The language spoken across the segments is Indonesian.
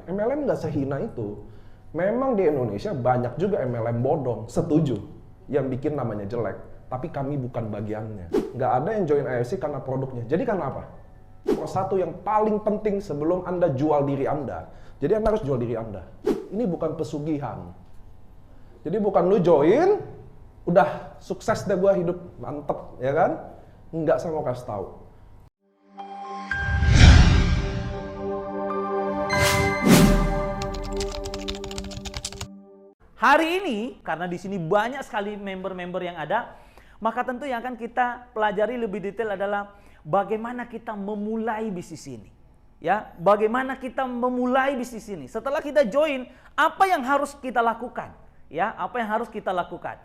MLM nggak sehina itu. Memang di Indonesia banyak juga MLM bodong, setuju, yang bikin namanya jelek. Tapi kami bukan bagiannya. Nggak ada yang join AFC karena produknya. Jadi karena apa? Satu yang paling penting sebelum Anda jual diri Anda. Jadi Anda harus jual diri Anda. Ini bukan pesugihan. Jadi bukan lu join, udah sukses deh gua hidup, mantep, ya kan? Enggak, saya mau kasih tahu. Hari ini, karena di sini banyak sekali member-member yang ada, maka tentu yang akan kita pelajari lebih detail adalah bagaimana kita memulai bisnis ini. Ya, bagaimana kita memulai bisnis ini. Setelah kita join, apa yang harus kita lakukan? Ya, apa yang harus kita lakukan?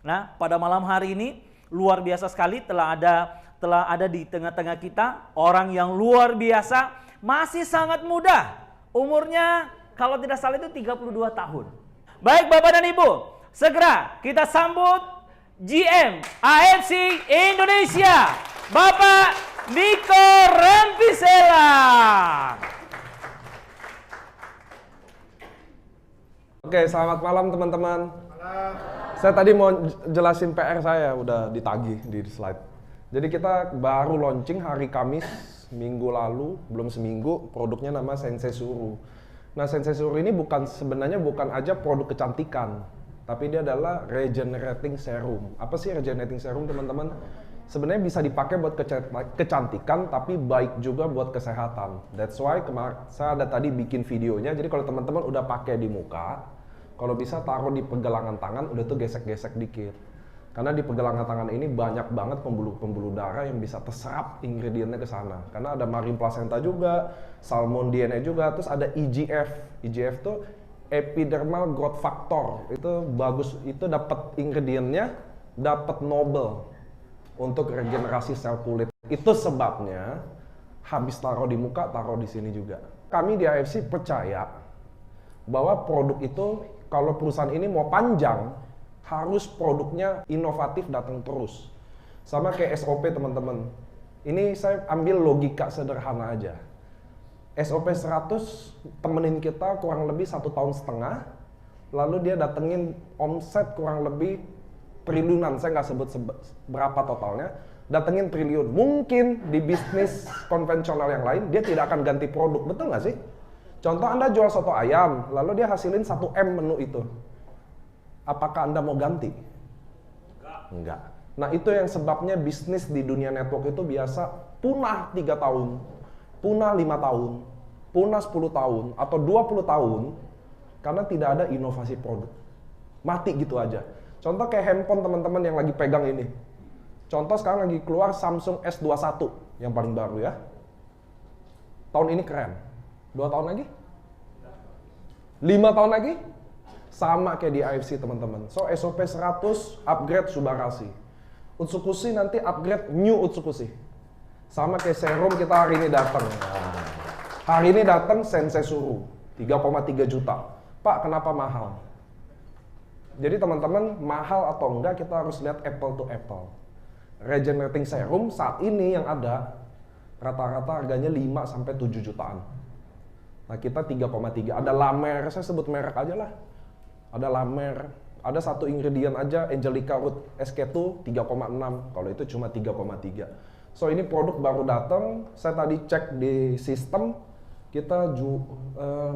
Nah, pada malam hari ini luar biasa sekali telah ada di tengah-tengah kita orang yang luar biasa, masih sangat muda. Umurnya kalau tidak salah itu 32 tahun. Baik Bapak dan Ibu, segera kita sambut GM AFC Indonesia, Bapak Niko Rempisela. Oke, selamat malam teman-teman. Saya tadi mau jelasin PR saya, udah ditagih di slide. Jadi kita baru launching hari Kamis minggu lalu, belum seminggu, produknya nama Sensei Suru. Nah, Sensei Suru ini sebenarnya bukan aja produk kecantikan, tapi dia adalah regenerating serum. Apa sih regenerating serum, teman-teman? Sebenarnya bisa dipakai buat kecantikan, tapi baik juga buat kesehatan. That's why saya ada tadi bikin videonya. Jadi kalau teman-teman udah pakai di muka, kalau bisa taruh di pergelangan tangan, udah tuh gesek-gesek dikit. Karena di pergelangan tangan ini banyak banget pembuluh darah yang bisa terserap ingredientnya ke sana. Karena ada marine placenta juga, salmon DNA juga, terus ada EGF. EGF tuh epidermal growth factor. Itu bagus, itu dapat ingredientnya, dapat Nobel untuk regenerasi sel kulit. Itu sebabnya habis taruh di muka, taruh di sini juga. Kami di AFC percaya bahwa produk itu kalau perusahaan ini mau panjang, harus produknya inovatif, datang terus. Sama kayak SOP, teman-teman. Ini saya ambil logika sederhana aja. SOP 100 temenin kita kurang lebih 1,5 tahun, lalu dia datengin omset kurang lebih triliunan, saya nggak sebut berapa totalnya, datengin triliun. Mungkin di bisnis konvensional yang lain, dia tidak akan ganti produk, betul nggak sih? Contoh Anda jual soto ayam, lalu dia hasilin 1M menu itu. Apakah Anda mau ganti? Enggak. Nah, itu yang sebabnya bisnis di dunia network itu biasa punah 3 tahun, punah 5 tahun, punah 10 tahun, atau 20 tahun, karena tidak ada inovasi produk. Mati gitu aja. Contoh kayak handphone teman-teman yang lagi pegang ini. Contoh sekarang lagi keluar Samsung S21 yang paling baru ya. Tahun ini keren. 2 tahun lagi? 5 tahun lagi? Sama kayak di AFC, teman-teman. So, SOP 100 upgrade Subarasi. Utsukushi nanti upgrade New Utsukushi. Sama kayak serum kita hari ini datang. Hari ini datang Sensei Suru, 3,3 juta. Pak, kenapa mahal? Jadi teman-teman, mahal atau enggak kita harus lihat apple to apple. Regenerating serum saat ini yang ada, rata-rata harganya 5-7 jutaan. Nah, kita 3,3. Ada Lamer, saya sebut merek aja lah. Ada Lamer, ada satu ingredient aja, Angelica Root SK2 3,6, kalau itu cuma 3,3. So, ini produk baru datang, saya tadi cek di sistem, kita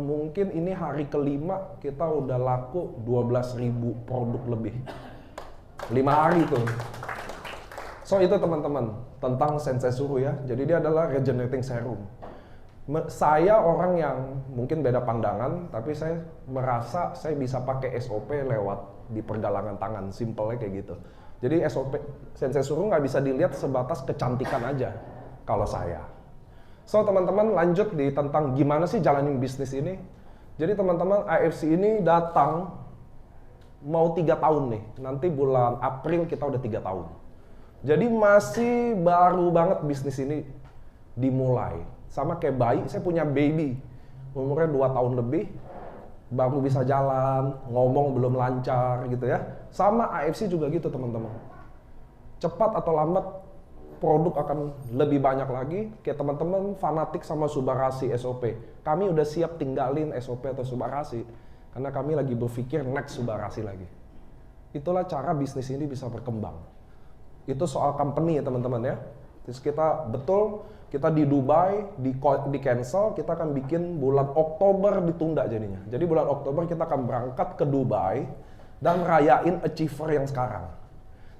mungkin ini hari kelima, kita udah laku 12.000 produk lebih. 5 hari tuh. So, itu teman-teman, tentang Sensei Suru ya, jadi dia adalah regenerating serum. Saya orang yang mungkin beda pandangan, tapi saya merasa saya bisa pakai SOP lewat di pergelangan tangan, simpelnya kayak gitu. Jadi SOP Sensei Suru nggak bisa dilihat sebatas kecantikan aja kalau saya. So, teman-teman lanjut di tentang gimana sih jalanin bisnis ini. Jadi teman-teman, AFC ini datang mau 3 tahun nih, nanti bulan April kita udah 3 tahun. Jadi masih baru banget bisnis ini dimulai. Sama kayak bayi, saya punya baby, umurnya 2 tahun lebih, baru bisa jalan, ngomong belum lancar gitu ya. Sama AFC juga gitu teman-teman. Cepat atau lambat, produk akan lebih banyak lagi. Kayak teman-teman fanatik sama Subarasi SOP. Kami udah siap tinggalin SOP atau Subarasi. Karena kami lagi berpikir next Subarasi lagi. Itulah cara bisnis ini bisa berkembang. Itu soal company ya teman-teman ya. Terus kita di Dubai, di cancel, kita akan bikin bulan Oktober ditunda jadinya. Jadi bulan Oktober kita akan berangkat ke Dubai dan rayain achiever yang sekarang.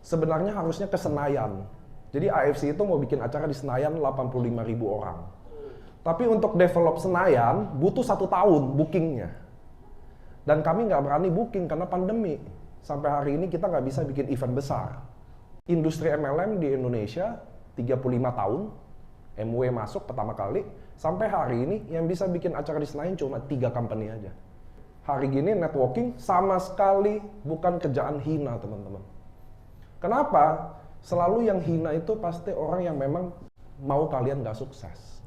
Sebenarnya harusnya ke Senayan. Jadi AFC itu mau bikin acara di Senayan 85.000 orang. Tapi untuk develop Senayan butuh 1 tahun bookingnya. Dan kami nggak berani booking karena pandemi. Sampai hari ini kita nggak bisa bikin event besar. Industri MLM di Indonesia 35 tahun, MW masuk pertama kali, sampai hari ini yang bisa bikin acara di Senayan cuma 3 company aja. Hari gini networking sama sekali bukan kerjaan hina teman-teman. Kenapa? Selalu yang hina itu pasti orang yang memang mau kalian gak sukses.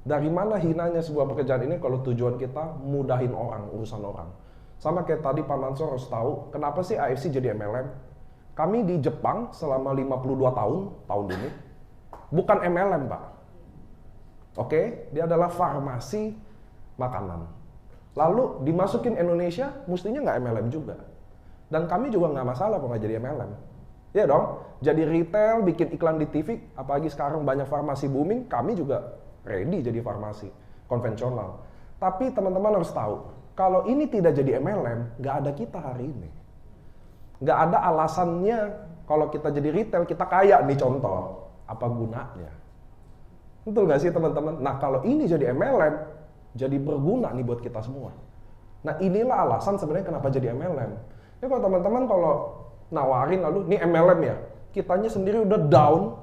Dari mana hinanya sebuah pekerjaan ini kalau tujuan kita mudahin orang, urusan orang. Sama kayak tadi Pak Mansur harus tahu, kenapa sih AFC jadi MLM? Kami di Jepang selama 52 tahun ini, bukan MLM Pak. Oke, dia adalah farmasi makanan. Lalu dimasukin Indonesia, mestinya nggak MLM juga. Dan kami juga nggak masalah kalau nggak jadi MLM. Ya dong, jadi retail, bikin iklan di TV, apalagi sekarang banyak farmasi booming, kami juga ready jadi farmasi konvensional. Tapi teman-teman harus tahu, kalau ini tidak jadi MLM, nggak ada kita hari ini. Nggak ada alasannya kalau kita jadi retail, kita kaya nih contoh. Apa gunanya? Betul nggak sih teman-teman? Nah kalau ini jadi MLM, jadi berguna nih buat kita semua. Nah inilah alasan sebenarnya kenapa jadi MLM. Ini kalau teman-teman kalau nawarin lalu, ini MLM ya, kitanya sendiri udah down,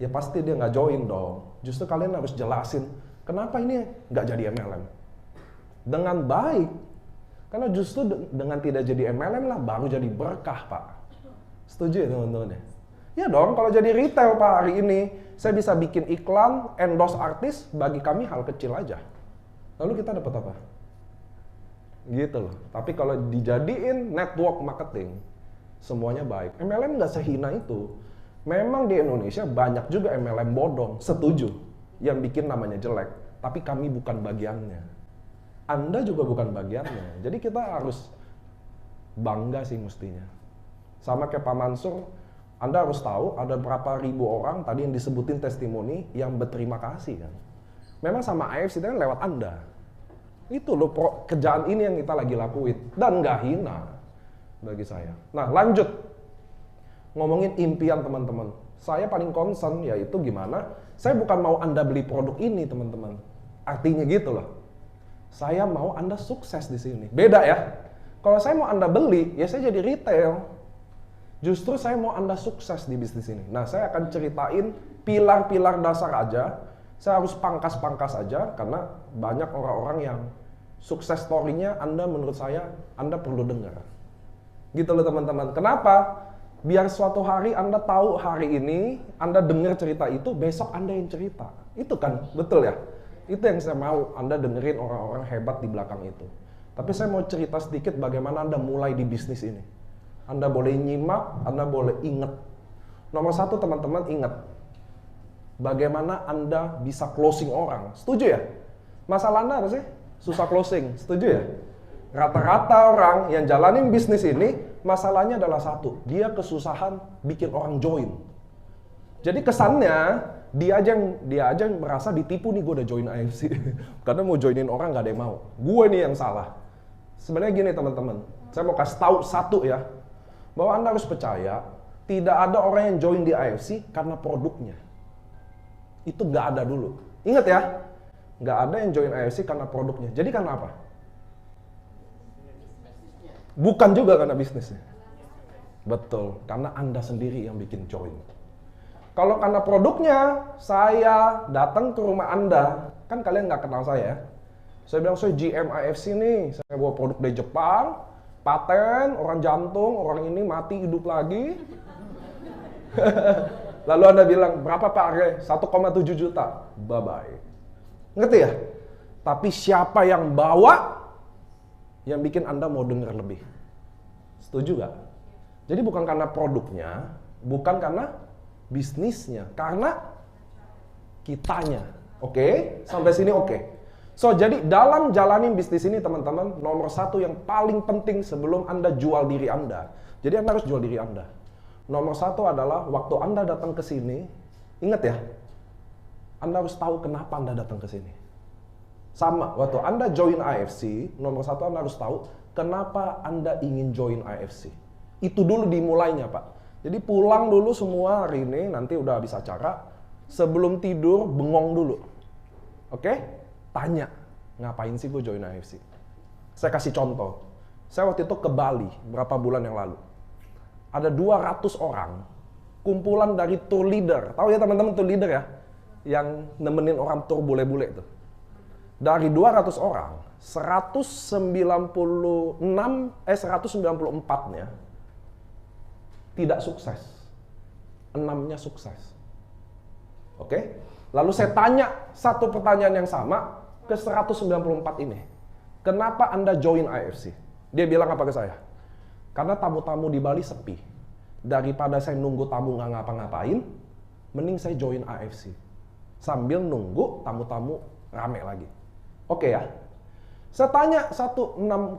ya pasti dia nggak join dong. Justru kalian harus jelasin, kenapa ini nggak jadi MLM? Dengan baik. Karena justru dengan tidak jadi MLM lah, baru jadi berkah Pak. Setuju ya teman-teman ya? Ya dong, kalau jadi retail Pak hari ini, saya bisa bikin iklan, endorse artis, bagi kami hal kecil aja. Lalu kita dapat apa? Gitu loh. Tapi kalau dijadiin network marketing, semuanya baik. MLM nggak sehina itu. Memang di Indonesia banyak juga MLM bodong, setuju. Yang bikin namanya jelek, tapi kami bukan bagiannya. Anda juga bukan bagiannya. Jadi kita harus bangga sih mestinya. Sama kayak Pak Mansur, Anda harus tahu ada berapa ribu orang tadi yang disebutin testimoni yang berterima kasih kan. Memang sama AFC itu kan lewat Anda. Itu loh kerjaan ini yang kita lagi lakuin. Dan nggak hina bagi saya. Nah lanjut. Ngomongin impian teman-teman. Saya paling concern yaitu gimana. Saya bukan mau Anda beli produk ini teman-teman. Artinya gitu loh. Saya mau Anda sukses di sini. Beda ya. Kalau saya mau Anda beli, ya saya jadi retail. Justru saya mau Anda sukses di bisnis ini. Nah, saya akan ceritain pilar-pilar dasar aja. Saya harus pangkas-pangkas aja, karena banyak orang-orang yang sukses story-nya menurut saya, Anda perlu dengar. Gitu loh teman-teman. Kenapa? Biar suatu hari Anda tahu hari ini, Anda dengar cerita itu, besok Anda yang cerita. Itu kan, betul ya? Itu yang saya mau Anda dengerin orang-orang hebat di belakang itu. Tapi saya mau cerita sedikit bagaimana Anda mulai di bisnis ini. Anda boleh nyimak, Anda boleh ingat. Nomor 1 teman-teman ingat. Bagaimana Anda bisa closing orang. Setuju ya? Masalah Anda apa sih? Susah closing. Setuju ya? Rata-rata orang yang jalanin bisnis ini, masalahnya adalah satu. Dia kesusahan bikin orang join. Jadi kesannya, dia aja yang merasa ditipu nih, gue udah join AFC. Karena mau joinin orang gak ada yang mau. Gue nih yang salah. Sebenarnya gini teman-teman, saya mau kasih tahu satu ya, bahwa Anda harus percaya, tidak ada orang yang join di AFC karena produknya. Itu gak ada dulu. Ingat ya, gak ada yang join AFC karena produknya. Jadi karena apa? Bukan juga karena bisnisnya. Betul, karena Anda sendiri yang bikin join. Kalau karena produknya, saya datang ke rumah Anda, kan kalian nggak kenal saya. Saya bilang, saya GM AFC nih, saya bawa produk dari Jepang, paten, orang jantung, orang ini mati hidup lagi. Lalu Anda bilang, berapa Pak harganya? 1,7 juta. Bye-bye. Ngerti ya? Tapi siapa yang bawa, yang bikin Anda mau dengar lebih. Setuju gak? Jadi bukan karena produknya, bukan karena bisnisnya, karena kitanya. Oke? Sampai sini oke. So, jadi dalam jalanin bisnis ini teman-teman, nomor satu yang paling penting sebelum Anda jual diri Anda. Jadi Anda harus jual diri Anda. Nomor satu adalah waktu Anda datang ke sini, ingat ya, Anda harus tahu kenapa Anda datang ke sini. Sama, waktu Anda join AFC, nomor satu Anda harus tahu kenapa Anda ingin join AFC. Itu dulu dimulainya, Pak. Jadi pulang dulu semua hari ini, nanti udah habis acara. Sebelum tidur, bengong dulu. Oke? Tanya, ngapain sih gue join AFC? Saya kasih contoh. Saya waktu itu ke Bali, berapa bulan yang lalu. Ada 200 orang, kumpulan dari tour leader. Tahu ya teman-teman tour leader ya? Yang nemenin orang tour bule-bule itu. Dari 200 orang, 194-nya tidak sukses. 6-nya sukses. Oke? Lalu saya tanya satu pertanyaan yang sama ke 194 ini. Kenapa Anda join AFC? Dia bilang apa ke saya? Karena tamu-tamu di Bali sepi. Daripada saya nunggu tamu nggak ngapa-ngapain, mending saya join AFC. Sambil nunggu tamu-tamu rame lagi. Oke ya? Saya tanya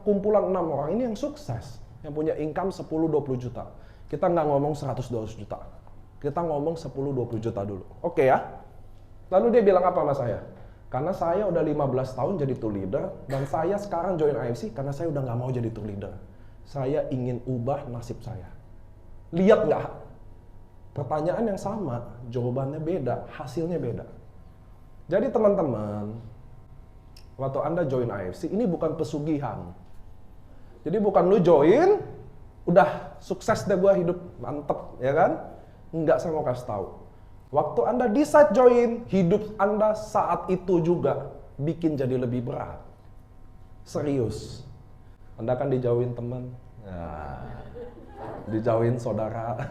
kumpulan 6 orang ini yang sukses. Yang punya income 10-20 juta. Kita nggak ngomong 100-200 juta. Kita ngomong 10-20 juta dulu. Oke ya? Lalu dia bilang apa sama saya? Karena saya udah 15 tahun jadi tour leader, dan saya sekarang join AFC karena saya udah nggak mau jadi tour leader. Saya ingin ubah nasib saya. Lihat nggak? Pertanyaan yang sama, jawabannya beda, hasilnya beda. Jadi teman-teman, waktu Anda join AFC, ini bukan pesugihan. Jadi bukan lu join, udah sukses deh gua hidup, mantep, ya kan? Enggak, saya mau kasih tahu. Waktu Anda decide join, hidup Anda saat itu juga bikin jadi lebih berat. Serius. Anda kan dijauhin teman, dijauhin saudara.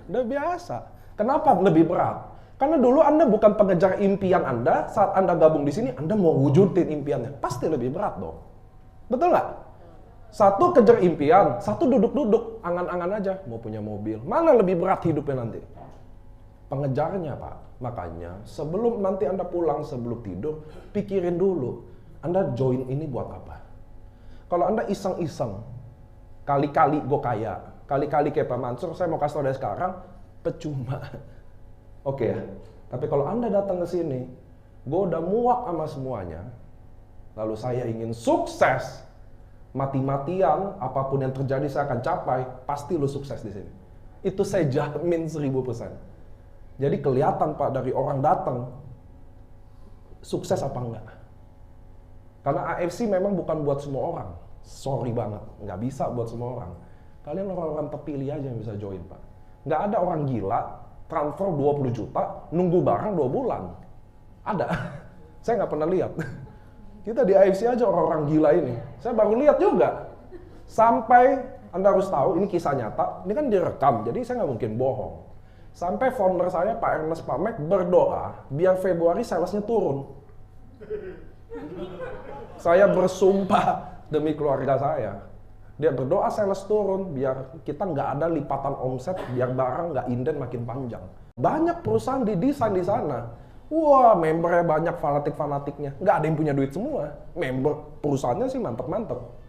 Udah biasa. Kenapa lebih berat? Karena dulu Anda bukan pengejar impian Anda, saat Anda gabung di sini, Anda mau wujudin impiannya. Pasti lebih berat dong. Betul nggak? Satu kejar impian, satu duduk-duduk, angan-angan aja, mau punya mobil. Mana lebih berat hidupnya nanti? Pengejarnya, Pak. Makanya, sebelum nanti Anda pulang, sebelum tidur, pikirin dulu, Anda join ini buat apa? Kalau Anda iseng-iseng, kali-kali gue kaya, kali-kali kayak Pak Mansur, saya mau kasih tau dari sekarang, percuma. Oke ya? Tapi kalau Anda datang ke sini, gue udah muak sama semuanya, lalu saya ingin sukses, mati-matian, apapun yang terjadi saya akan capai, pasti lu sukses di sini. Itu saya jamin 1000%. Jadi kelihatan Pak dari orang datang, sukses apa enggak. Karena AFC memang bukan buat semua orang. Sorry banget, nggak bisa buat semua orang. Kalian orang-orang terpilih aja yang bisa join, Pak. Nggak ada orang gila, transfer 20 juta, nunggu barang 2 bulan. Ada. Saya nggak pernah lihat. Kita di AFC aja orang-orang gila ini. Saya baru lihat juga. Sampai, Anda harus tahu, ini kisah nyata, ini kan direkam, jadi saya nggak mungkin bohong. Sampai founder saya, Pak Ernest Pamek, berdoa, biar Februari salesnya turun. Saya bersumpah demi keluarga saya. Dia berdoa sales turun, biar kita nggak ada lipatan omset, biar barang nggak inden makin panjang. Banyak perusahaan didesain di sana. Wah, membernya banyak, fanatik-fanatiknya. Nggak ada yang punya duit semua. Member perusahaannya sih mantep-mantep.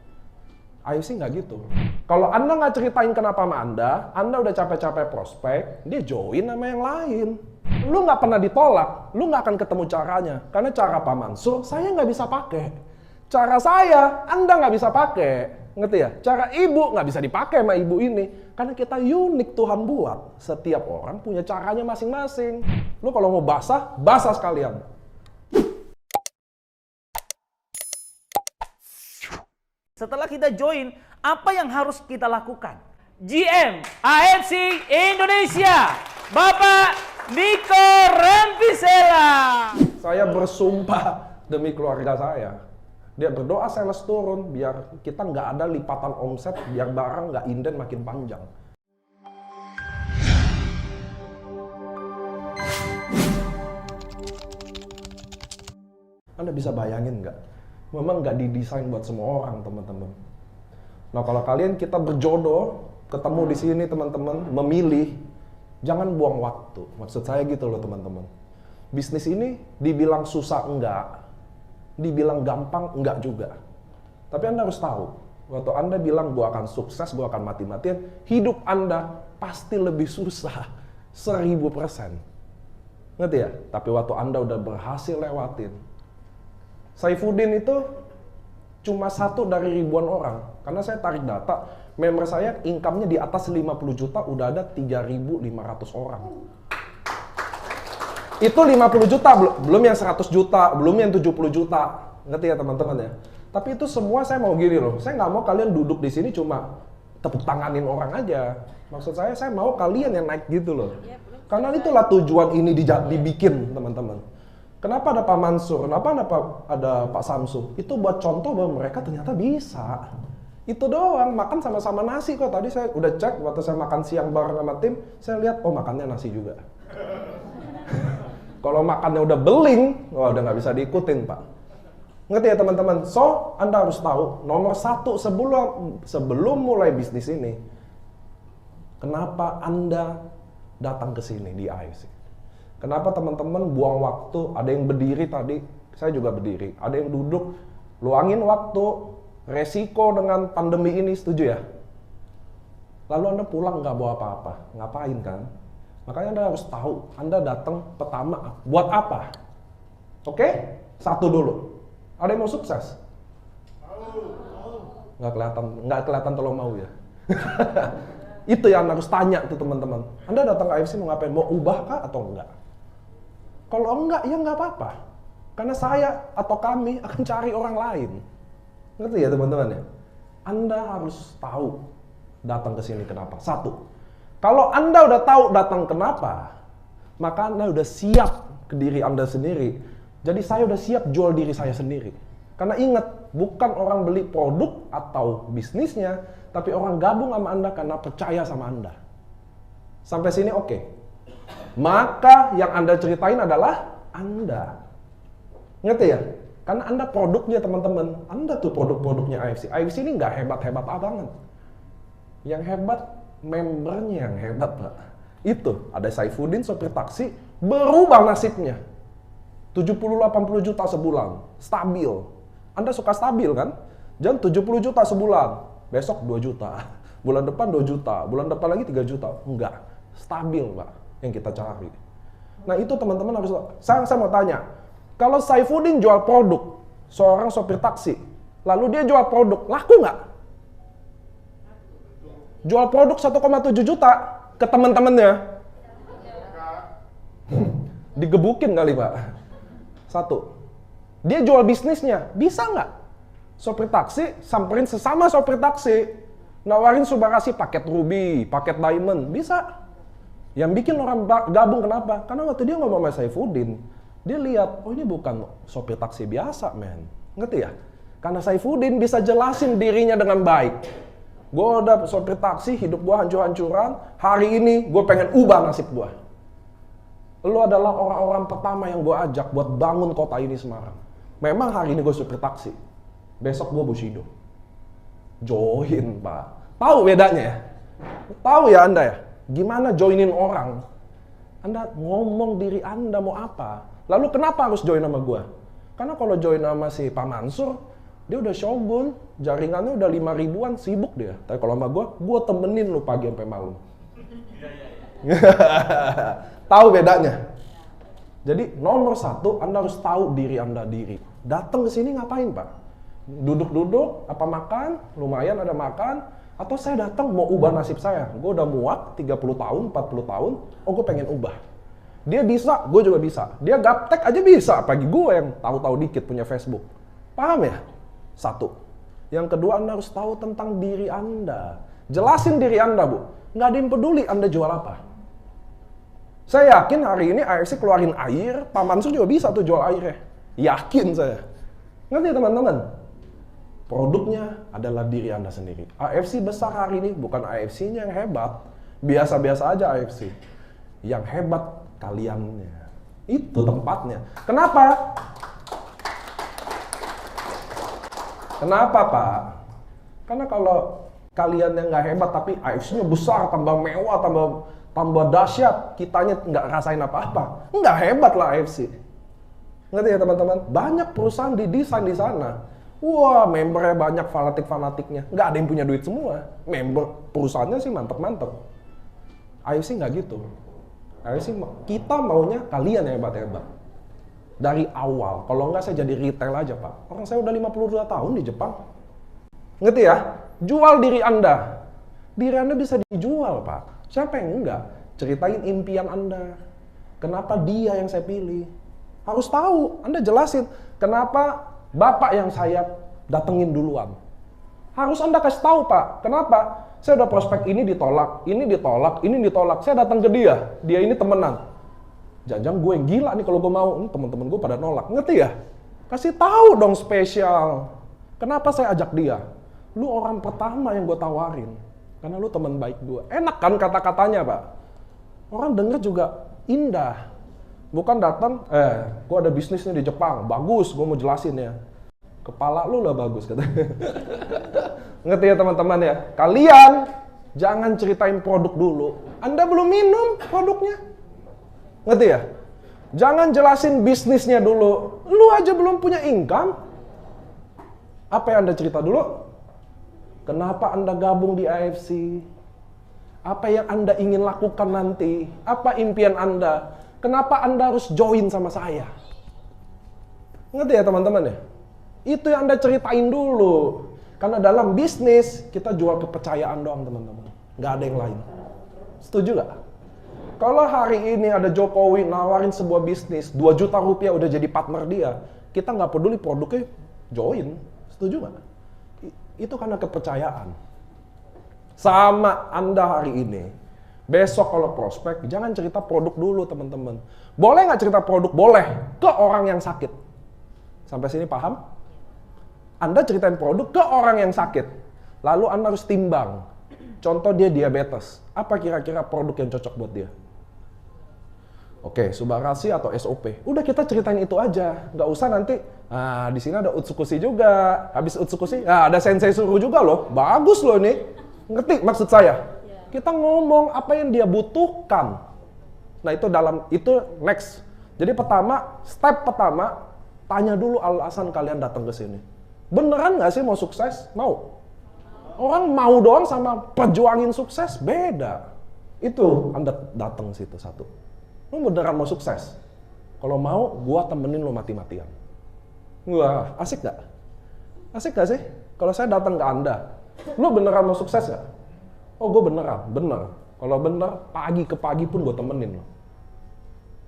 AFC nggak gitu. Kalau Anda nggak ceritain kenapa sama Anda udah capek-capek prospek, dia join sama yang lain. Lu nggak pernah ditolak, lu nggak akan ketemu caranya. Karena cara Pak Mansur, saya nggak bisa pakai. Cara saya, Anda nggak bisa pakai. Ngerti ya? Cara ibu nggak bisa dipakai sama ibu ini. Karena kita unik Tuhan buat. Setiap orang punya caranya masing-masing. Lu kalau mau basah, basah sekalian. Setelah kita join, apa yang harus kita lakukan? GM AFC Indonesia, Bapak Niko Rempisela. Saya bersumpah demi keluarga saya. Dia berdoa sales turun, biar kita nggak ada lipatan omset, biar barang nggak inden makin panjang. Anda bisa bayangin nggak? Memang nggak didesain buat semua orang, teman-teman. Nah, kalau kalian kita berjodoh, ketemu di sini, teman-teman, memilih, Jangan buang waktu. Maksud saya gitu loh teman-teman. Bisnis ini dibilang susah enggak, dibilang gampang enggak juga. Tapi Anda harus tahu, waktu Anda bilang gue akan sukses, gue akan mati-matian, hidup Anda pasti lebih susah 1000%. Ngerti ya? Tapi waktu Anda udah berhasil lewatin. Saifuddin itu cuma satu dari ribuan orang. Karena saya tarik data, member saya income-nya di atas 50 juta udah ada 3.500 orang. Itu 50 juta, belum yang 100 juta, belum yang 70 juta. Ngerti ya teman-teman ya? Tapi itu semua saya mau gini loh, saya nggak mau kalian duduk di sini cuma tepuk tanganin orang aja. Maksud saya mau kalian yang naik gitu loh. Karena itulah tujuan ini dibikin teman-teman. Kenapa ada Pak Mansur, kenapa ada Pak Samsu? Itu buat contoh bahwa mereka ternyata bisa. Itu doang, makan sama-sama nasi kok. Tadi saya udah cek, waktu saya makan siang bareng sama tim, saya lihat, oh makannya nasi juga. Kalau makannya udah beling, wah udah nggak bisa diikutin Pak. Ngerti ya teman-teman? So, Anda harus tahu, nomor satu sebelum mulai bisnis ini, kenapa Anda datang ke sini di AFC? Kenapa teman-teman buang waktu, ada yang berdiri tadi, saya juga berdiri, ada yang duduk, luangin waktu, resiko dengan pandemi ini, setuju ya? Lalu Anda pulang nggak bawa apa-apa, ngapain kan? Makanya Anda harus tahu, Anda datang pertama buat apa? Oke? Satu dulu. Ada yang mau sukses? Nggak kelihatan kalau mau ya. Itu yang harus tanya tuh teman-teman. Anda datang ke AFC mau ngapain? Mau ubah kah atau enggak? Kalau enggak, ya nggak apa-apa. Karena saya atau kami akan cari orang lain. Ngerti ya teman-teman ya? Anda harus tahu datang ke sini kenapa. Satu, kalau Anda udah tahu datang kenapa, maka Anda udah siap ke diri Anda sendiri. Jadi saya udah siap jual diri saya sendiri. Karena ingat, bukan orang beli produk atau bisnisnya, tapi orang gabung sama Anda karena percaya sama Anda. Sampai sini oke. Maka yang Anda ceritain adalah Anda. Ngerti ya? Karena Anda produknya teman-teman. Anda tuh produk-produknya AFC. AFC ini nggak hebat-hebat banget. Yang hebat, membernya yang hebat Pak. Itu, ada Saifuddin sopir taksi, berubah nasibnya. 70-80 juta sebulan, stabil. Anda suka stabil kan? Jangan 70 juta sebulan, besok 2 juta, bulan depan 2 juta, bulan depan lagi 3 juta. Enggak, stabil Pak yang kita cari. Nah itu teman-teman harus, saya mau tanya, kalau Saifuddin jual produk, seorang sopir taksi, lalu dia jual produk, laku nggak? Jual produk 1,7 juta ke teman-temannya, digebukin kali Pak. Satu, dia jual bisnisnya, bisa nggak? Sopir taksi samperin sesama sopir taksi, nawarin Subarasi paket Ruby, paket Diamond, bisa. Yang bikin orang gabung kenapa? Karena waktu dia ngomong sama Saifuddin, dia lihat, oh ini bukan sopir taksi biasa men, ngerti ya? Karena Saifuddin bisa jelasin dirinya dengan baik. Gue udah sopir taksi, hidup gue hancur-hancuran, hari ini gue pengen ubah nasib gue. Lu adalah orang-orang pertama yang gue ajak buat bangun kota ini Semarang. Memang hari ini gue supir taksi, besok gue Bushido. Join Pak. Tahu bedanya ya? Tahu ya Anda ya? Gimana joinin orang? Anda ngomong diri Anda mau apa? Lalu kenapa harus join sama gue? Karena kalau join sama si Pak Mansur, dia udah shogun, jaringannya udah 5.000-an, sibuk dia. Tapi kalau sama gue temenin lu pagi sampai malam. Tahu bedanya? Jadi nomor satu, Anda harus tahu diri Anda diri. Datang ke sini ngapain Pak? Duduk-duduk, apa makan? Lumayan ada makan. Atau saya datang mau ubah nasib saya. Gue udah muak 30 tahun, 40 tahun. Oh gue pengen ubah. Dia bisa, gue juga bisa. Dia gaptek aja bisa. Apalagi gue yang tahu-tahu dikit punya Facebook. Paham ya? Satu. Yang kedua, Anda harus tahu tentang diri Anda. Jelasin diri Anda Bu. Nggak ada yang peduli Anda jual apa. Saya yakin hari ini AFC keluarin air, Pak Mansur juga bisa tuh jual airnya. Yakin saya. Ngerti teman-teman? Produknya adalah diri Anda sendiri. AFC besar hari ini bukan AFC-nya yang hebat. Biasa-biasa aja AFC. Yang hebat kaliannya. Itu tempatnya. Kenapa? Kenapa Pak? Karena kalau kalian yang nggak hebat tapi AFC-nya besar, tambah mewah, tambah dahsyat, kitanya nggak rasain apa-apa. Nggak hebat lah AFC. Ngerti ya teman-teman? Banyak perusahaan didesain di sana. Wah, membernya banyak, fanatik-fanatiknya. Nggak ada yang punya duit semua. Member perusahaannya sih mantep-mantep. AFC nggak gitu. AFC kita maunya kalian yang hebat-hebat. Dari awal, kalau nggak saya jadi retail aja Pak. Orang saya udah 52 tahun di Jepang. Ngerti ya? Jual diri Anda. Diri Anda bisa dijual Pak. Siapa yang enggak? Ceritain impian Anda. Kenapa dia yang saya pilih? Harus tahu, Anda jelasin. Kenapa Bapak yang saya datengin duluan? Harus Anda kasih tahu Pak. Kenapa? Saya udah prospek ini ditolak, ini ditolak, ini ditolak. Saya datang ke dia. Dia ini temenan. Jangan-jangan gue yang gila nih kalau gue mau. Ini teman-teman gue pada nolak. Ngerti ya? Kasih tahu dong spesial. Kenapa saya ajak dia? Lu orang pertama yang gue tawarin. Karena lu teman baik gue. Enak kan kata-katanya Pak? Orang denger juga indah. Bukan datang, gue ada bisnis nih di Jepang. Bagus, gue mau jelasin ya. Kepala lu lah bagus katanya. Ngerti ya teman-teman ya? Kalian jangan ceritain produk dulu. Anda belum minum produknya. Ngerti ya? Jangan jelasin bisnisnya dulu. Lu aja belum punya income. Apa yang Anda cerita dulu? Kenapa Anda gabung di AFC? Apa yang Anda ingin lakukan nanti? Apa impian Anda? Kenapa Anda harus join sama saya? Ngerti ya teman-teman ya? Itu yang Anda ceritain dulu. Karena dalam bisnis, kita jual kepercayaan doang teman-teman. Nggak ada yang lain. Setuju nggak? Kalau hari ini ada Jokowi nawarin sebuah bisnis, 2 juta rupiah udah jadi partner dia, kita nggak peduli produknya, join. Setuju nggak? Itu karena kepercayaan. Sama Anda hari ini. Besok kalau prospek, jangan cerita produk dulu teman-teman. Boleh nggak cerita produk? Boleh. Ke orang yang sakit. Sampai sini paham? Anda ceritain produk ke orang yang sakit. Lalu Anda harus timbang. Contoh dia diabetes. Apa kira-kira produk yang cocok buat dia? Oke, Subarasi atau SOP. Udah kita ceritain itu aja. Nggak usah nanti, di sini ada Utsukushi juga. Habis Utsukushi, ada Sensei Suru juga loh. Bagus loh ini. Ngerti maksud saya? Kita ngomong apa yang dia butuhkan. Nah itu next. Jadi step pertama, tanya dulu alasan kalian datang ke sini. Beneran nggak sih mau sukses? Mau. Orang mau doang sama perjuangin sukses beda. Itu Anda datang situ satu. Lu beneran mau sukses? Kalau mau, gua temenin lo mati-matian. Wah, asik gak? Asik gak sih? Kalau saya datang ke Anda, lu beneran mau sukses gak? Oh, gue beneran, bener. Kalau bener, pagi ke pagi pun gue temenin lo.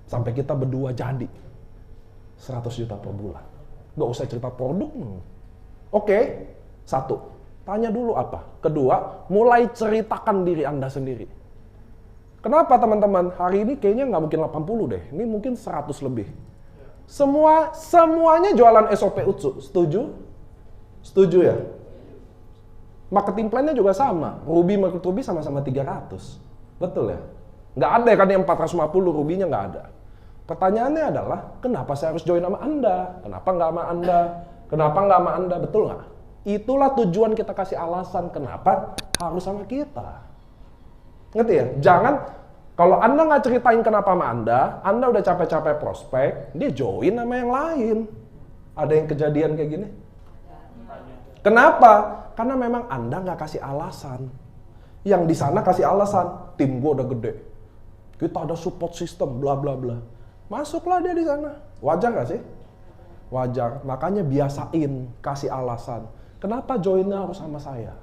Sampai kita berdua jadi 100 juta per bulan. Gak usah cerita produk. Oke, satu. Tanya dulu apa. Kedua, mulai ceritakan diri Anda sendiri. Kenapa teman-teman? Hari ini kayaknya nggak mungkin 80 deh. Ini mungkin 100 lebih. Semuanya jualan SOP Utsu. Setuju? Setuju ya? Marketing plan-nya juga sama. Ruby Market Ruby sama-sama 300. Betul ya? Nggak ada kan yang 450, Ruby-nya nggak ada. Pertanyaannya adalah, kenapa saya harus join sama Anda? Kenapa nggak sama Anda? Kenapa nggak sama Anda? Betul nggak? Itulah tujuan kita kasih alasan kenapa harus sama kita. Ngerti ya? Jangan, kalau Anda nggak ceritain kenapa sama Anda udah capek-capek prospek, dia join sama yang lain. Ada yang kejadian kayak gini? Kenapa? Karena memang Anda nggak kasih alasan. Yang di sana kasih alasan, tim gue udah gede. Kita ada support system, bla bla bla. Masuklah dia di sana. Wajar nggak sih? Wajar. Makanya biasain kasih alasan. Kenapa joinnya harus sama saya?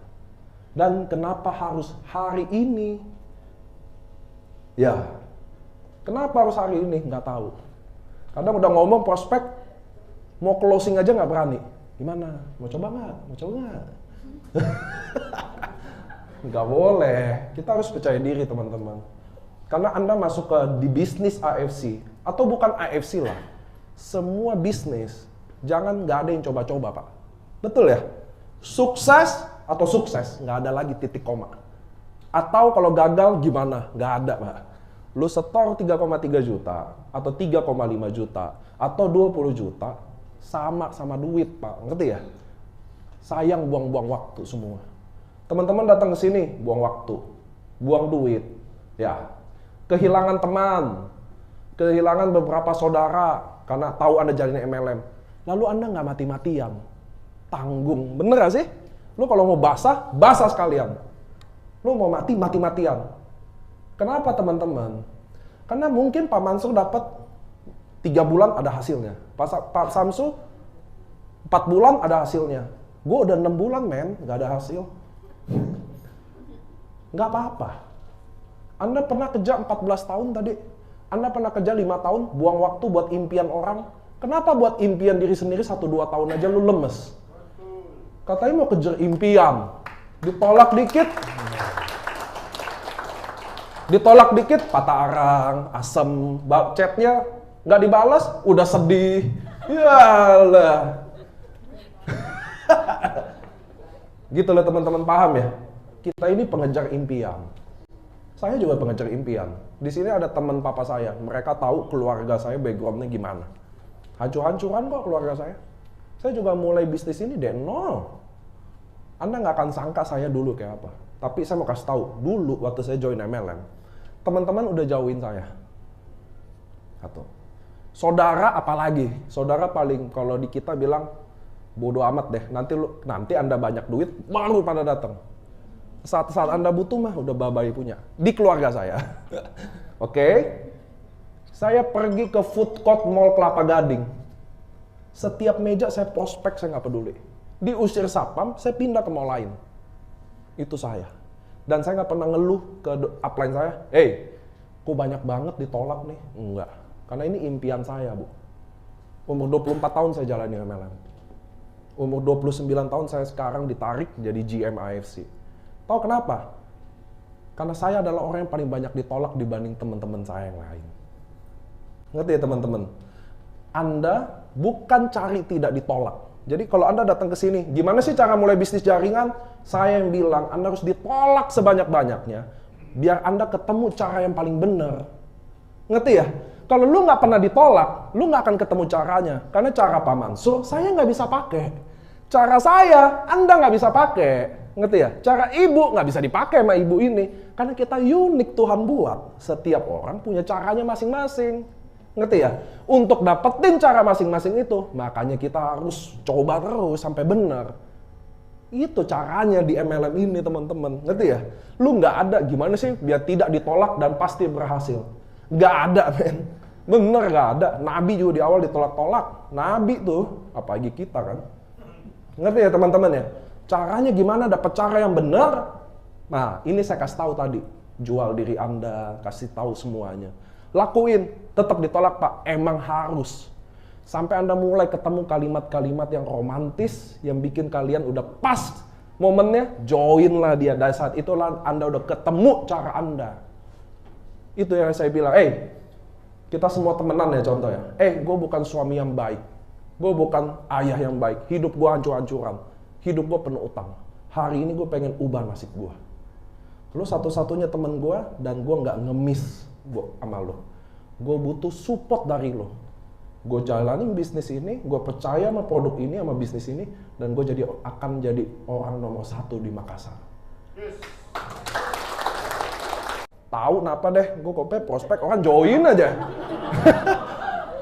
Dan kenapa harus hari ini? Ya, kenapa harus hari ini? Nggak tahu. Kadang udah ngomong prospek, mau closing aja nggak berani. Gimana? Mau coba nggak? Mau coba nggak? Nggak boleh. Kita harus percaya diri teman-teman. Karena Anda masuk di bisnis AFC, atau bukan AFC lah. Semua bisnis, nggak ada yang coba-coba Pak. Betul ya? Sukses atau sukses, nggak ada lagi titik koma. Atau kalau gagal gimana? Nggak ada Pak. Lu setor 3,3 juta, atau 3,5 juta, atau 20 juta, sama duit Pak. Ngerti ya? Sayang buang-buang waktu semua. Teman-teman datang ke sini, buang waktu, buang duit. Ya, kehilangan teman, kehilangan beberapa saudara karena tahu Anda jalin MLM. Lalu Anda nggak mati-matian, tanggung, bener gak sih? Lu kalau mau basah, basah sekalian. Lu mau mati, mati-matian. Kenapa teman-teman? Karena mungkin Pak Mansur dapat 3 bulan ada hasilnya. Pak Samsu 4 bulan ada hasilnya. Gue udah 6 bulan men, gak ada hasil. Gak apa-apa. Anda pernah kerja 14 tahun tadi. Anda pernah kerja 5 tahun, buang waktu buat impian orang. Kenapa buat impian diri sendiri 1-2 tahun aja lu lemes? Katanya mau kejar impian. Ditolak dikit, patah arang, asem, chatnya nggak dibalas, udah sedih. Yalah. Gitu loh teman-teman, paham ya? Kita ini pengejar impian. Saya juga pengejar impian. Di sini ada teman papa saya, mereka tahu keluarga saya backgroundnya gimana. Hancur-hancuran kok keluarga saya. Saya juga mulai bisnis ini dari nol. Anda nggak akan sangka saya dulu kayak apa. Tapi saya mau kasih tahu, dulu waktu saya join MLM, teman-teman udah jauhin saya. Satu. Saudara apalagi, saudara paling kalau di kita bilang bodoh amat deh. Nanti Anda banyak duit baru pada datang. Saat Anda butuh mah udah babai punya. Di keluarga saya. Oke. Saya pergi ke food court Mall Kelapa Gading. Setiap meja saya prospek, saya nggak peduli. Diusir satpam, saya pindah ke mall lain. Itu saya. Dan saya nggak pernah ngeluh ke upline saya, kok banyak banget ditolak nih. Enggak. Karena ini impian saya, Bu. Umur 24 tahun saya jalani MLM. Umur 29 tahun saya sekarang ditarik jadi GM AFC. Tahu kenapa? Karena saya adalah orang yang paling banyak ditolak dibanding teman-teman saya yang lain. Ngerti ya teman-teman? Anda bukan cari tidak ditolak. Jadi kalau Anda datang ke sini, gimana sih cara mulai bisnis jaringan? Saya yang bilang, Anda harus ditolak sebanyak-banyaknya, biar Anda ketemu cara yang paling benar. Ngerti ya? Kalau lu nggak pernah ditolak, lu nggak akan ketemu caranya. Karena cara Pak Mansur, saya nggak bisa pakai. Cara saya, Anda nggak bisa pakai. Ngerti ya? Cara ibu nggak bisa dipakai sama ibu ini. Karena kita unik Tuhan buat. Setiap orang punya caranya masing-masing. Ngerti ya? Untuk dapetin cara masing-masing itu, makanya kita harus coba terus sampai benar. Itu caranya di MLM ini teman-teman. Ngerti ya? Lu nggak ada gimana sih biar tidak ditolak dan pasti berhasil. Nggak ada men. Bener nggak ada. Nabi juga di awal ditolak-tolak. Nabi tuh, apalagi kita kan. Ngerti ya teman-teman ya? Caranya gimana dapat cara yang benar? Nah ini saya kasih tahu tadi. Jual diri Anda, kasih tahu semuanya. Lakuin, tetap ditolak Pak, emang harus. Sampai Anda mulai ketemu kalimat-kalimat yang romantis, yang bikin kalian udah pas momennya, join lah dia. Dari saat itulah Anda udah ketemu cara Anda. Itu yang saya bilang, kita semua temenan ya contoh ya. Gue bukan suami yang baik, gue bukan ayah yang baik, hidup gue hancur-hancuran, hidup gue penuh utang. Hari ini gue pengen ubah nasib gue. Lo satu-satunya temen gue, dan gue gak ngemis sama lo. Gue butuh support dari lo. Gue jalanin bisnis ini, gue percaya sama produk ini, sama bisnis ini, dan gue akan jadi orang nomor 1 di Makassar. Yes. Tahu kenapa deh, gue kope prospek orang join aja.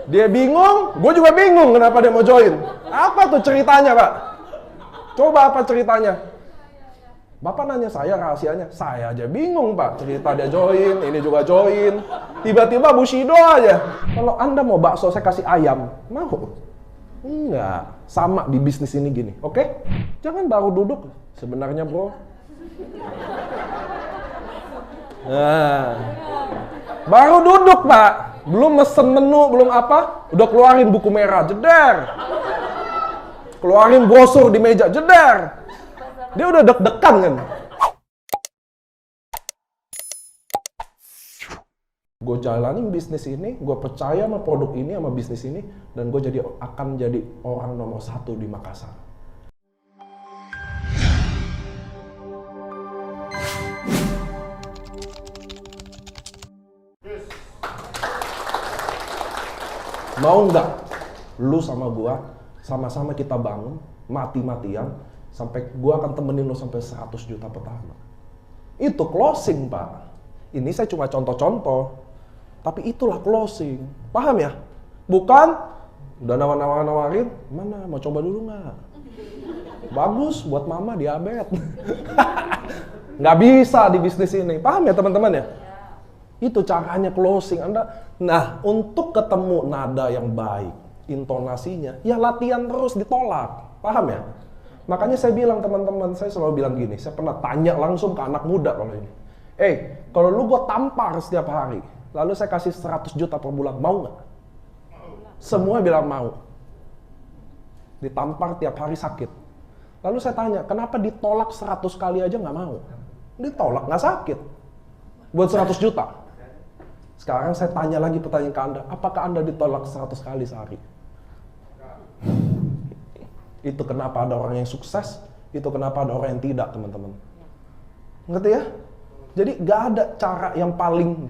Dia bingung, gue juga bingung kenapa dia mau join. Apa tuh ceritanya Pak? Coba apa ceritanya? Bapak nanya saya rahasianya, saya aja bingung Pak, cerita dia join, ini juga join, tiba-tiba Bushido aja. Kalau Anda mau bakso saya kasih ayam, mau? Enggak, sama di bisnis ini gini, oke? Jangan baru duduk, sebenarnya bro. Nah, baru duduk Pak, belum mesen menu, belum apa, udah keluarin buku merah, jeder. Keluarin brosur di meja, jeder. Dia udah deg-degan kan. Gue jalanin bisnis ini, gue percaya sama produk ini, sama bisnis ini, dan gue akan jadi orang nomor 1 di Makassar. Mau nggak? Lu sama gue, sama-sama kita bangun, mati-matian, sampai gua akan temenin lo sampai 100 juta pertama. Itu closing Pak. Ini saya cuma contoh-contoh. Tapi itulah closing. Paham ya? Bukan, udah nawarin, mana mau coba dulu nggak? Bagus buat mama diabetes. Nggak bisa di bisnis ini. Paham ya teman-teman ya? Itu caranya closing Anda. Nah, untuk ketemu nada yang baik, intonasinya, ya latihan terus ditolak. Paham ya? Makanya saya bilang teman-teman, saya selalu bilang gini, saya pernah tanya langsung ke anak muda kalau ini. Kalau lu gue tampar setiap hari, lalu saya kasih 100 juta per bulan, mau nggak? Semua bilang mau. Ditampar tiap hari sakit. Lalu saya tanya, kenapa ditolak 100 kali aja nggak mau? Ditolak nggak sakit. Buat 100 juta. Sekarang saya tanya lagi pertanyaan ke Anda, apakah Anda ditolak 100 kali sehari? Itu kenapa ada orang yang sukses, itu kenapa ada orang yang tidak, teman-teman. Ngerti ya? Jadi gak ada cara yang paling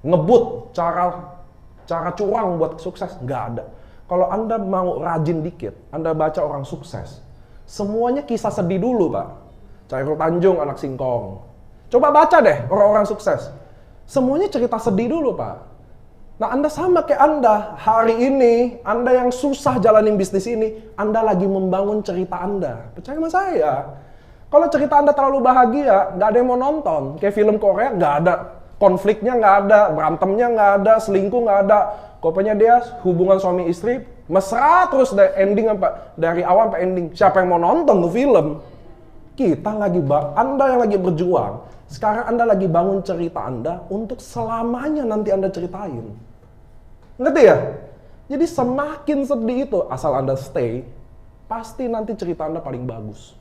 ngebut, cara curang buat sukses, gak ada. Kalau Anda mau rajin dikit, Anda baca orang sukses, semuanya kisah sedih dulu, Pak. Chairul Tanjung, anak singkong. Coba baca deh orang-orang sukses. Semuanya cerita sedih dulu, Pak. Nah, Anda sama kayak Anda. Hari ini, Anda yang susah jalanin bisnis ini, Anda lagi membangun cerita Anda. Percaya sama saya. Kalau cerita Anda terlalu bahagia, nggak ada yang mau nonton. Kayak film Korea, nggak ada. Konfliknya nggak ada, berantemnya nggak ada, selingkuh nggak ada. Pokoknya dia hubungan suami istri, mesra terus dari awal sampai ending. Siapa yang mau nonton tuh film? Kita lagi, Anda yang lagi berjuang. Sekarang Anda lagi bangun cerita Anda untuk selamanya nanti Anda ceritain. Ngerti ya? Jadi semakin sedih itu, asal Anda stay, pasti nanti cerita Anda paling bagus.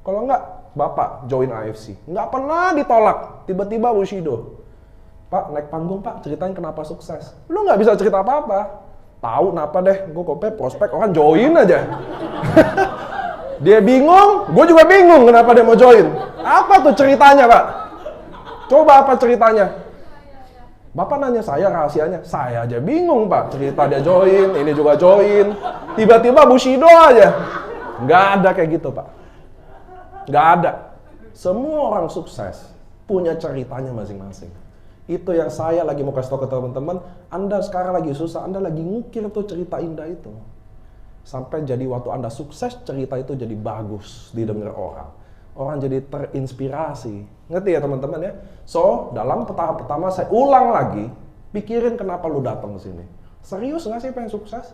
Kalau enggak, Bapak join AFC. Nggak pernah ditolak. Tiba-tiba Bushido. Pak, naik panggung Pak, ceritain kenapa sukses. Lu nggak bisa cerita apa-apa. Tahu kenapa deh, gue kope prospek, orang join aja. Dia bingung, gue juga bingung kenapa dia mau join. Apa tuh ceritanya, Pak? Coba apa ceritanya? Bapak nanya saya rahasianya. Saya aja bingung, Pak. Cerita dia join, ini juga join. Tiba-tiba Bushido aja. Nggak ada kayak gitu, Pak. Nggak ada. Semua orang sukses punya ceritanya masing-masing. Itu yang saya lagi mau kasih tau ke teman-teman. Anda sekarang lagi susah, Anda lagi ngukir tuh cerita indah itu. Sampai jadi waktu Anda sukses, cerita itu jadi bagus didengar orang. Orang jadi terinspirasi. Ngerti ya teman-teman ya? So, dalam tahap pertama saya ulang lagi, pikirin kenapa lu datang ke sini. Serius nggak sih pengen sukses?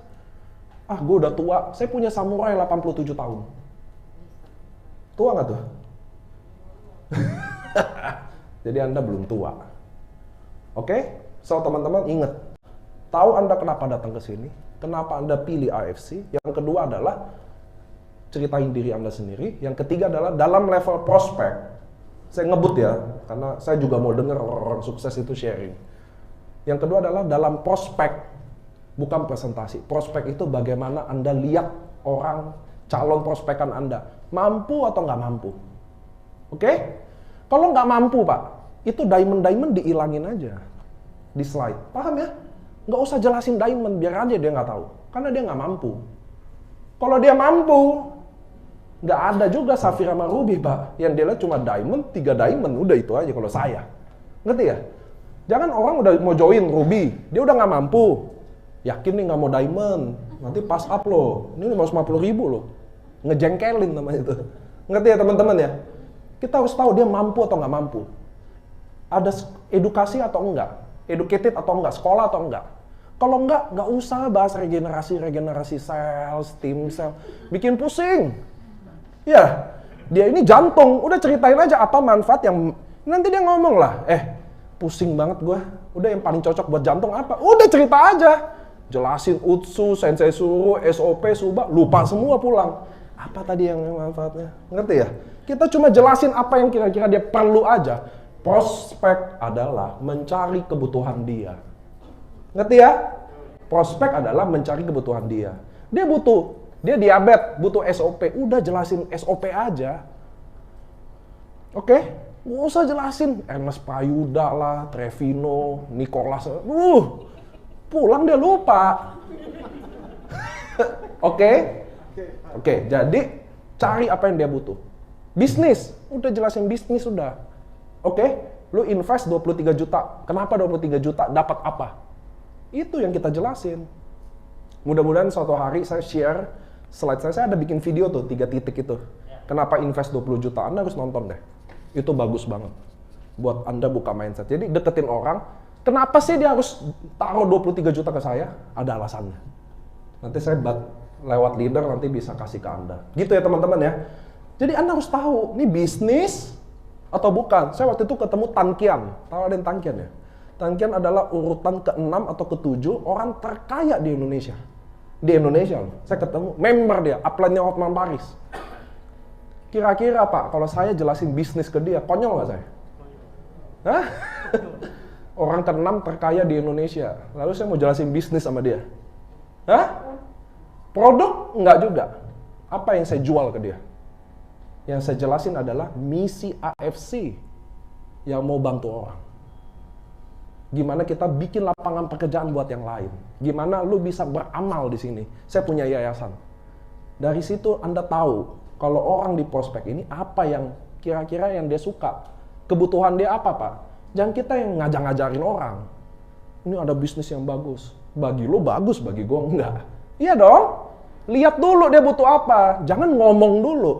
Ah, gue udah tua. Saya punya samurai 87 tahun. Tua nggak tuh? Jadi Anda belum tua. Oke? So, teman-teman ingat. Tahu Anda kenapa datang ke sini? Kenapa Anda pilih AFC? Yang kedua adalah ceritain diri Anda sendiri. Yang ketiga adalah dalam level prospek. Saya ngebut ya, karena saya juga mau dengar orang-orang sukses itu sharing. Yang kedua adalah dalam prospek, bukan presentasi. Prospek itu bagaimana Anda lihat orang calon prospekan Anda. Mampu atau nggak mampu? Oke? Kalau nggak mampu, Pak, itu diamond diilangin aja di slide. Paham ya? Nggak usah jelasin diamond, biar aja dia nggak tahu. Karena dia nggak mampu. Kalau dia mampu, nggak ada juga safir sama ruby, Pak. Yang dia lihat cuma diamond, 3 diamond, udah itu aja kalau saya. Ngerti ya? Jangan orang udah mau join ruby, dia udah nggak mampu. Yakin nih nggak mau diamond, nanti pass up loh. Ini 550.000 loh. Ngejengkelin namanya itu. Ngerti ya teman-teman ya? Kita harus tahu dia mampu atau nggak mampu. Ada edukasi atau enggak? Educated atau enggak, sekolah atau enggak. Kalau enggak, nggak usah bahas regenerasi sel, stem cell. Bikin pusing. Ya, dia ini jantung. Udah ceritain aja apa manfaat yang... Nanti dia ngomong lah, pusing banget gue. Udah yang paling cocok buat jantung apa? Udah cerita aja. Jelasin Utsu, Sensei Suruh, SOP, Suba, lupa semua pulang. Apa tadi yang manfaatnya? Ngerti ya? Kita cuma jelasin apa yang kira-kira dia perlu aja. Prospek adalah mencari kebutuhan dia. Ngerti ya? Prospek adalah mencari kebutuhan dia. Dia diabetes, butuh SOP. Udah jelasin SOP aja. Oke? Nggak usah jelasin Ernest Prayuda lah, Trevino, Nicholas. Pulang dia lupa. Oke? Oke, jadi cari apa yang dia butuh. Bisnis, udah jelasin bisnis udah. Oke? Lu invest 23 juta. Kenapa 23 juta? Dapat apa? Itu yang kita jelasin. Mudah-mudahan suatu hari saya share slide saya ada bikin video tuh 3 titik itu. Kenapa invest 20 juta? Anda harus nonton deh. Itu bagus banget. Buat Anda buka mindset. Jadi deketin orang, kenapa sih dia harus taruh 23 juta ke saya? Ada alasannya. Nanti saya lewat leader nanti bisa kasih ke Anda. Gitu ya teman-teman ya. Jadi Anda harus tahu, ini bisnis atau bukan. Saya waktu itu ketemu Tan Kian. Tahu ada yang Tan Kian ya? Tan Kian adalah urutan ke-6 atau ke-7 orang terkaya di Indonesia. Di Indonesia loh. Saya ketemu member dia, upline-nya Hotman Paris. Kira-kira Pak, kalau saya jelasin bisnis ke dia, konyol nggak saya? Hah? Orang ke-6 terkaya di Indonesia. Lalu saya mau jelasin bisnis sama dia. Hah? Produk? Nggak juga. Apa yang saya jual ke dia? Yang saya jelasin adalah misi AFC yang mau bantu orang. Gimana kita bikin lapangan pekerjaan buat yang lain. Gimana lu bisa beramal di sini. Saya punya yayasan. Dari situ Anda tahu kalau orang di prospek ini apa yang kira-kira yang dia suka. Kebutuhan dia apa Pak? Jangan kita yang ngajak-ngajarin orang. Ini ada bisnis yang bagus. Bagi lu bagus, bagi gua enggak. Iya dong. Lihat dulu dia butuh apa. Jangan ngomong dulu.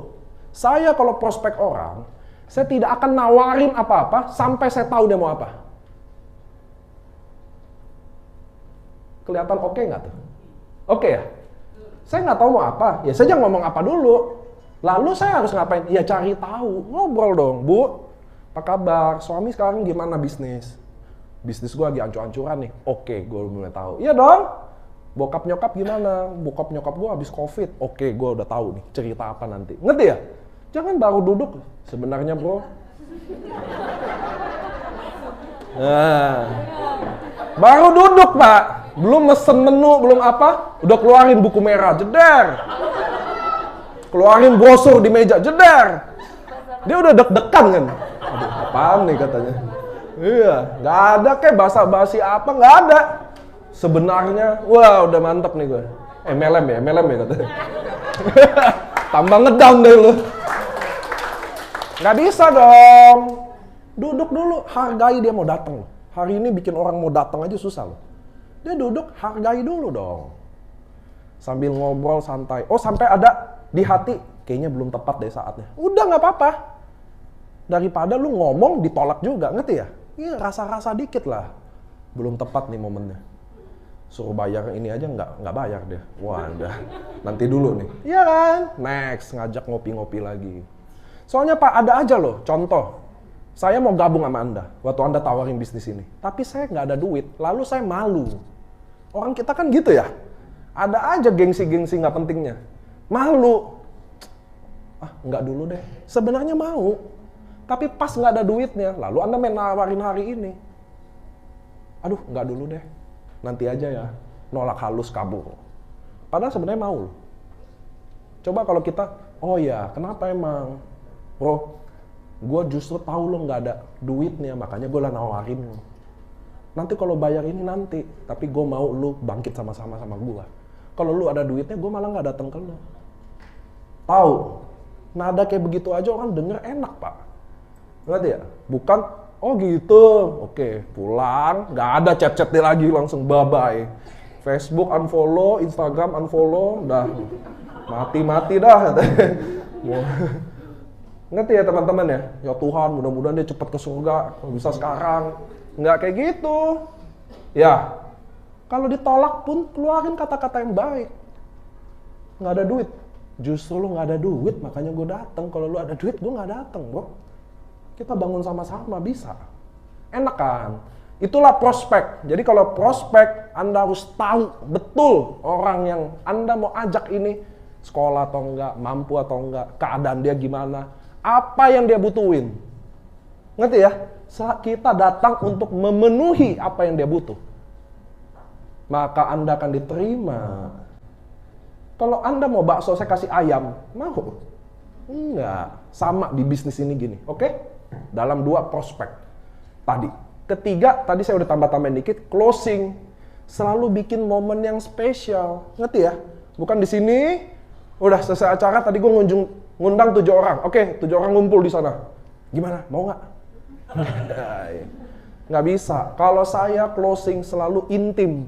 Saya kalau prospek orang, saya tidak akan nawarin apa-apa sampai saya tahu dia mau apa. Kelihatan oke nggak tuh? Oke ya? Saya nggak tahu mau apa, ya saya jangan ngomong apa dulu. Lalu saya harus ngapain? Ya cari tahu, ngobrol dong. Bu, apa kabar? Suami sekarang gimana bisnis? Bisnis gue lagi ancur-ancuran nih. Oke, gue mulai tahu. Iya dong. Bokap nyokap gimana? Bokap nyokap gue habis COVID. Oke, gue udah tahu nih cerita apa nanti. Ngerti ya? Jangan baru duduk. Sebenarnya bro. Nah, baru duduk Pak. Belum mesen menu, belum apa. Udah keluarin buku merah, jeder. Keluarin brosur di meja, jeder. Dia udah deg-degan kan. Aduh, apaan nih katanya. Iya, nggak ada kayak basa-basi apa, nggak ada. Sebenarnya, wah udah mantep nih gue. MLM ya katanya. Tambah ngedown deh lu. Nggak bisa dong. Duduk dulu, hargai dia mau datang. Hari ini bikin orang mau datang aja susah loh. Dia duduk, hargai dulu dong. Sambil ngobrol santai. Oh sampai ada di hati, kayaknya belum tepat deh saatnya. Udah nggak apa-apa. Daripada lu ngomong ditolak juga, ngerti ya? Iya rasa-rasa dikit lah. Belum tepat nih momennya. Suruh bayar ini aja nggak bayar dia. Wah udah, nanti dulu nih. Iya kan? Next, ngajak ngopi-ngopi lagi. Soalnya Pak, ada aja loh, contoh. Saya mau gabung sama Anda, waktu Anda tawarin bisnis ini. Tapi saya nggak ada duit, lalu saya malu. Orang kita kan gitu ya. Ada aja gengsi-gengsi nggak pentingnya. Malu. Ah, nggak dulu deh. Sebenarnya mau. Tapi pas nggak ada duitnya, lalu Anda main nawarin hari ini. Aduh, nggak dulu deh. Nanti aja ya. Nolak halus kabur. Padahal sebenarnya mau. Coba kalau kita, oh ya, kenapa emang? Bro, gue justru tahu lo nggak ada duitnya, makanya gue lah nawarin lo. Nanti kalau bayar ini nanti, tapi gue mau lo bangkit sama-sama sama gue. Kalau lo ada duitnya, gue malah nggak datang ke lo. Tahu? Nada kayak begitu aja orang denger enak Pak. Ngerti ya? Bukan, oh gitu, oke pulang, nggak ada chat-chat dia lagi, langsung bye-bye. Facebook unfollow, Instagram unfollow, dah mati-mati dah. Ngerti ya teman-teman ya? Ya Tuhan, mudah-mudahan dia cepat ke surga, kalau bisa sekarang. Nggak kayak gitu. Ya, kalau ditolak pun keluarin kata-kata yang baik. Nggak ada duit. Justru lu nggak ada duit, makanya gue datang. Kalau lu ada duit, gue nggak datang, bro. Kita bangun sama-sama, bisa. Enak kan? Itulah prospek. Jadi kalau prospek, Anda harus tahu betul orang yang Anda mau ajak ini sekolah atau enggak, mampu atau enggak, keadaan dia gimana. Apa yang dia butuhin. Ngerti ya? Kita datang untuk memenuhi apa yang dia butuh. Maka Anda akan diterima. Kalau Anda mau bakso, saya kasih ayam. Mau? Enggak. Sama di bisnis ini gini. Oke? Dalam 2 prospek. Tadi. Ketiga, tadi saya udah tambah-tambahin dikit. Closing. Selalu bikin momen yang spesial. Ngerti ya? Bukan di sini. Udah selesai acara, tadi gue ngundang 7 orang. Oke, 7 orang ngumpul di sana. Gimana? Mau nggak? Nggak bisa. Kalau saya closing selalu intim.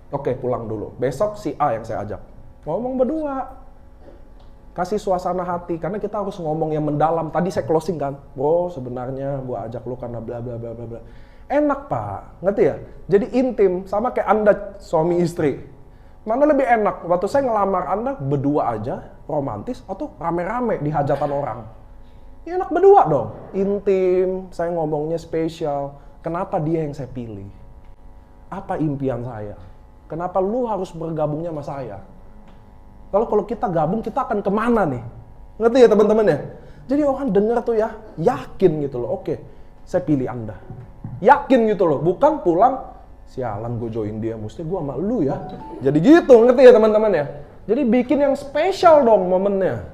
Oke, pulang dulu. Besok si A yang saya ajak. Ngomong berdua. Kasih suasana hati. Karena kita harus ngomong yang mendalam. Tadi saya closing kan. Bro, sebenarnya gue ajak lu karena bla bla bla bla bla. Enak Pak. Ngerti ya? Jadi intim. Sama kayak Anda suami istri. Mana lebih enak? Waktu saya ngelamar Anda berdua aja. Romantis. Atau rame-rame di hajatan orang. Ya enak berdua dong. Intim. Saya ngomongnya spesial. Kenapa dia yang saya pilih? Apa impian saya? Kenapa lu harus bergabungnya sama saya? Lalu kalau kita gabung, kita akan kemana nih? Ngerti ya teman-teman ya? Jadi orang dengar tuh ya, yakin gitu loh. Oke, saya pilih Anda. Yakin gitu loh, bukan pulang, sialan gue join dia, mesti gue sama lu ya. Jadi gitu, ngerti ya teman-teman ya? Jadi bikin yang spesial dong momennya.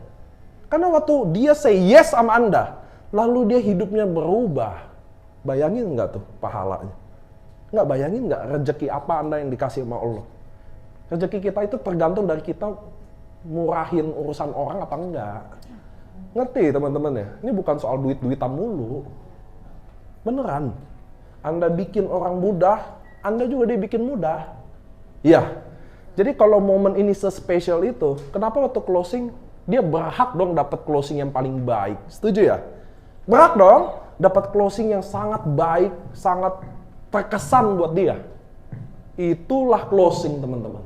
Karena waktu dia say yes sama Anda, lalu dia hidupnya berubah. Bayangin nggak tuh pahalanya? Nggak bayangin nggak rezeki apa Anda yang dikasih sama Allah? Rezeki kita itu tergantung dari kita murahin urusan orang apa enggak. Ngerti teman-teman ya? Ini bukan soal duit-duitan mulu. Beneran. Anda bikin orang mudah, Anda juga dibikin mudah. Iya. Jadi kalau momen ini sespesial itu, kenapa waktu closing dia berhak dong dapat closing yang paling baik? Setuju ya? Berhak dong dapat closing yang sangat baik, sangat terkesan buat dia. Itulah closing teman-teman.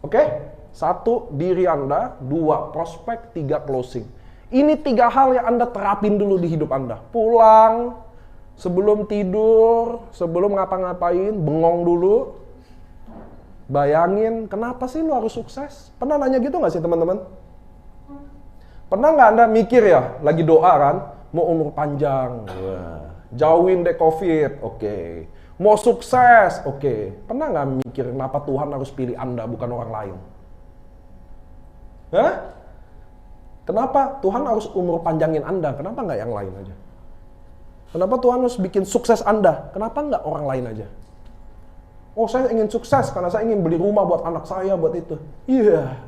Oke? 1, diri Anda. 2, prospek. 3, closing. Ini 3 hal yang Anda terapin dulu di hidup Anda. Pulang, sebelum tidur, sebelum ngapa-ngapain, bengong dulu. Bayangin, kenapa sih lu harus sukses? Pernah nanya gitu gak sih teman-teman? Pernah gak Anda mikir ya, lagi doa kan, mau umur panjang. Wah. Jauhin deh COVID, oke. Mau sukses, oke. Pernah nggak mikir kenapa Tuhan harus pilih Anda bukan orang lain? Hah? Kenapa Tuhan harus umur panjangin Anda? Kenapa nggak yang lain aja? Kenapa Tuhan harus bikin sukses Anda? Kenapa nggak orang lain aja? Oh, saya ingin sukses karena saya ingin beli rumah buat anak saya, buat itu. Iya.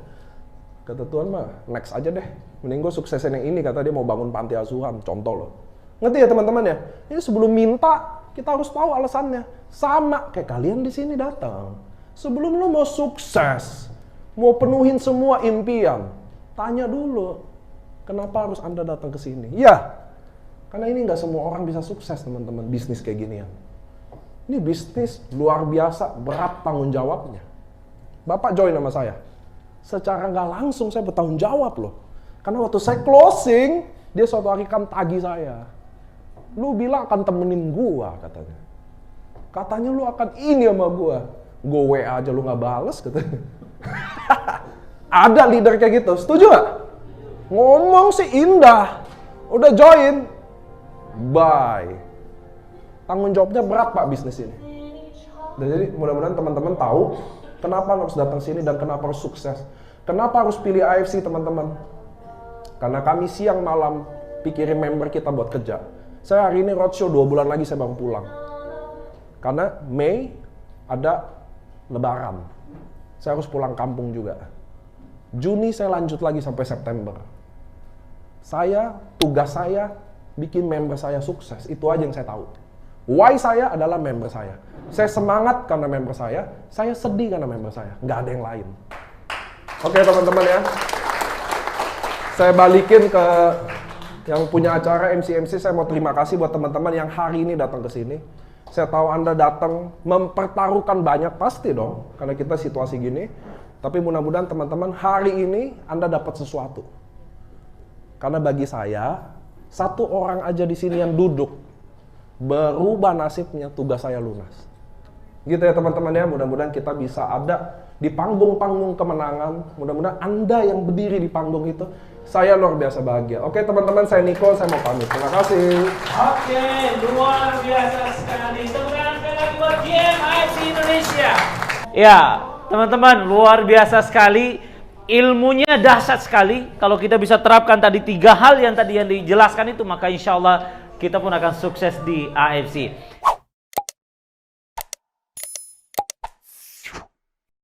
Kata Tuhan mah, next aja deh. Mending gue suksesin yang ini, kata dia mau bangun panti asuhan, contoh loh. Ngerti ya teman-teman ya? Ini sebelum minta, kita harus tahu alasannya. Sama kayak kalian di sini datang. Sebelum lo mau sukses, mau penuhin semua impian, tanya dulu, kenapa harus Anda datang ke sini? Ya, karena ini nggak semua orang bisa sukses teman-teman, bisnis kayak ginian. Ini bisnis luar biasa, berat tanggung jawabnya. Bapak join sama saya. Secara nggak langsung saya bertanggung jawab loh. Karena waktu saya closing, dia suatu hari kan tagih saya. Lu bilang akan temenin gua katanya. Katanya lu akan ini sama gua. Gua WA aja lu nggak bales katanya. Ada leader kayak gitu, setuju gak? Ngomong sih indah. Udah join. Bye. Tanggung jawabnya berat Pak bisnis ini. Dan jadi mudah-mudahan teman-teman tahu kenapa harus datang sini dan kenapa harus sukses. Kenapa harus pilih AFC teman-teman? Karena kami siang malam pikirin member kita buat kerja. Saya hari ini roadshow 2 bulan lagi saya baru pulang. Karena Mei ada Lebaran. Saya harus pulang kampung juga. Juni saya lanjut lagi sampai September. Tugas saya bikin member saya sukses. Itu aja yang saya tahu. Why saya adalah member saya. Saya semangat karena member saya sedih karena member saya. Nggak ada yang lain. Oke teman-teman ya. Saya balikin ke yang punya acara MC, saya mau terima kasih buat teman-teman yang hari ini datang ke sini. Saya tahu Anda datang mempertaruhkan banyak pasti dong, karena kita situasi gini. Tapi mudah-mudahan teman-teman hari ini Anda dapat sesuatu. Karena bagi saya, 1 orang aja di sini yang duduk, berubah nasibnya, tugas saya lunas. Gitu ya teman-teman ya, mudah-mudahan kita bisa ada di panggung-panggung kemenangan. Mudah-mudahan Anda yang berdiri di panggung itu, saya luar biasa bahagia. Oke teman-teman, saya Niko, saya mau pamit. Terima kasih. Oke, luar biasa sekali. Tepuk tangan sekali lagi buat GM AFC Indonesia. Ya, teman-teman, luar biasa sekali. Ilmunya dahsyat sekali. Kalau kita bisa terapkan tadi 3 hal yang tadi yang dijelaskan itu, maka insya Allah kita pun akan sukses di AFC.